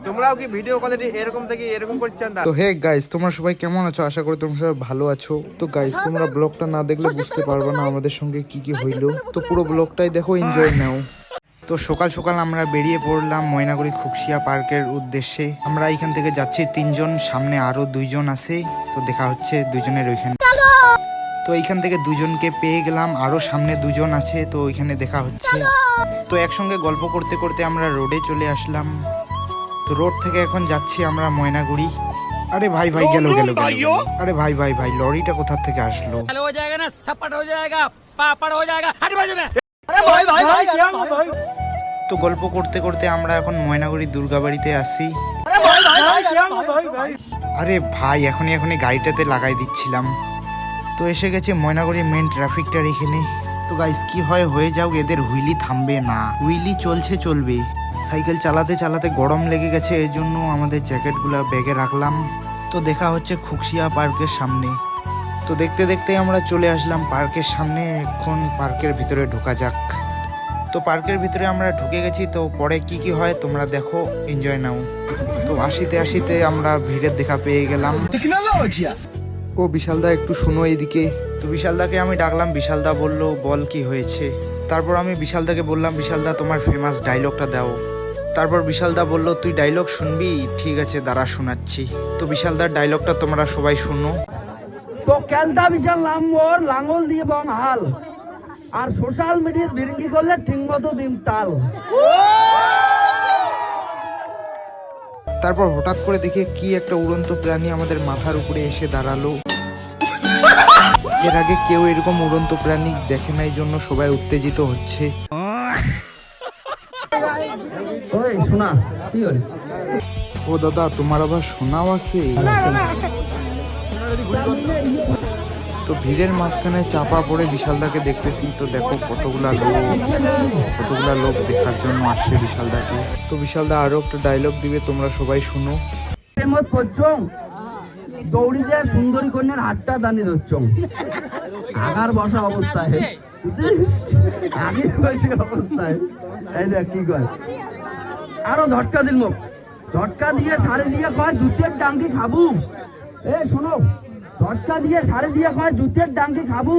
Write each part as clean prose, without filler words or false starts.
তোমরাও কি video quality এরকম থেকে এরকম করছেন? তো হে গাইস, তোমরা সবাই কেমন আছো? আশা করি তোমরা সবাই ভালো আছো। তো গাইস, তোমরা ব্লগটা না দেখলে বুঝতে পারবে না আমাদের সঙ্গে কি কি হইলো। তো পুরো ব্লগটাই দেখো, এনজয় নাও। তো সকাল সকাল আমরা বেরিয়ে পড়লাম ময়নাগুড়ি খুকশিয়া পার্কের উদ্দেশ্যে। আমরা এখান থেকে যাচ্ছি 3 জন, সামনে আরো 2 জন আছে। তো দেখা হচ্ছে 2 জনের ওইখানে। তো এইখান থেকে 2 জনকে পেয়ে গেলাম, আরো সামনে 2 জন আছে, তো ওইখানে দেখা হচ্ছে। তো একসঙ্গে গল্প করতে করতে আমরা রোডে চলে আসলাম। তো রোড থেকে এখন যাচ্ছি আমরা ময়নাগুড়ি। আরে ভাই ভাই গেল। আরে ভাই ভাই ভাই, লরিটা কোথা থেকে আসলো? তো গল্প করতে করতে আমরা এখন ময়নাগুড়ি দুর্গাবাড়িতে আসি। আরে ভাই, এখনই গাড়িটাতে লাগাই দিচ্ছিলাম। তো এসে গেছে ময়নাগুড়ি মেন ট্রাফিকটার এখানে। তো গাইস, কি হয় হয়ে যাও, এদের হুইলি থামবে না, হুইলি চলবে। সাইকেল চালাতে চালাতে গরম লেগে গেছে, এর জন্য আমাদের জ্যাকেটগুলো ব্যাগে রাখলাম। তো দেখা হচ্ছে খুকশিয়া পার্কের সামনে। তো দেখতে দেখতে আমরা চলে আসলাম পার্কের সামনে। এখন পার্কের ভিতরে ঢোকা যাক। তো পার্কের ভিতরে আমরা ঢুকে গেছি। তো পরে কি কি হয় তোমরা দেখো, এনজয় নাও। তো আসিতে আমরা ভিড়ের দেখা পেয়ে গেলাম। ও বিশালদা, একটু শুনো এদিকে। তো বিশালদাকে আমি ডাকলাম, বিশালদা বলল বল কি হয়েছে। তারপর আমি বিশালদাকে বললাম, বিশালদা তোমার ফেমাস ডায়লগটা দাও। তারপর বিশালদা বলল, তুই ডায়লগ শুনবি? ঠিক আছে, দাঁড়া শোনাচ্ছি। তো বিশালদার ডায়লগটা তোমরা সবাই শুনো। তো ক্যালদা বিশাল নাম ওর, লাঙ্গল দিয়ে বন হাল, আর সোশ্যাল মিডিয়া বিরঙ্গি করলে ঠিক মতো দিন তাল। তারপর হঠাৎ করে দেখে কি একটা উড়ন্ত প্রাণী আমাদের মাথার উপরে এসে দাঁড়ালো। এর আগে কেউ এরকম উড়ন্ত প্রাণী দেখে নাই, জন্য সবাই উত্তেজিত হচ্ছে। ওই শোনা কি হল? ও দাদা, তোমার আবার শোনাও আছে? তো ভিড়ের মাঝখানে চাপা পড়ে বিশালদাকে দেখতেছি। তো দেখো কতগুলা লোক দেখার জন্য আসছে বিশালদাকে। তো বিশালদা আরো একটা ডায়লগ দিবে, তোমরা সবাই শুনো। দৌড়ি যায় সুন্দরী কন্যার হাতটা দানি ধরছং, আগার বসা অবস্থায়, আগের বসে অবস্থায়। এই দেখ কি কয়, আরো ঝটকা দিল মুখ, ঝটকা দিয়ে শাড়ি দিয়ে কয় জুতের ডাঙ্কি খাবু। এ শোনো, ঝটকা দিয়ে শাড়ি দিয়ে কয় জুতের ডাঙ্কি খাবু,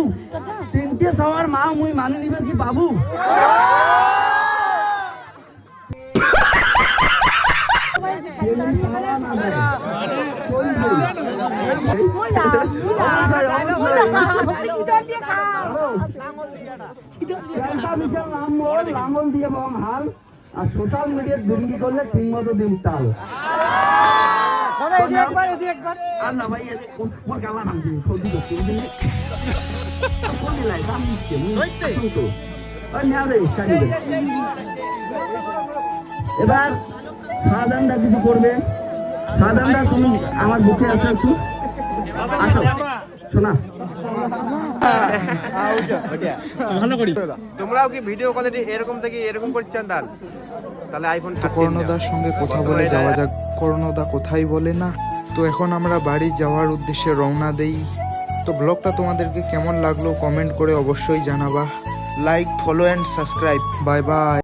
3টে সবার মা মুই মানি নিবে কি বাবু। লাঙ্গল দিয়ে বং হাল, আর সোশ্যাল মিডিয়া বিরঙ্গি করলে ঠিক মতো দিন তাল। আর না ভাই, মোর গালা ভাঙছে, সর্দি করছে। এবার শাহজাহানদা কিছু করবে। শাহজাহানদা, তুমি আমার বুকে আসো একটু, আসো শোনা। তোমরাও কি ভিডিও কোয়ালিটি এরকম থেকে এরকম করছেন? তাহলে আইফোন। তো কর্ণদার সঙ্গে কথা বলে যাওয়া যাক। কর্ণদা কোথায় বলে না। তো এখন আমরা বাড়ি যাওয়ার উদ্দেশ্যে রওনা দেই। তো ব্লগটা তোমাদেরকে কেমন লাগলো কমেন্ট করে অবশ্যই জানাবা। Like, follow and subscribe. Bye bye.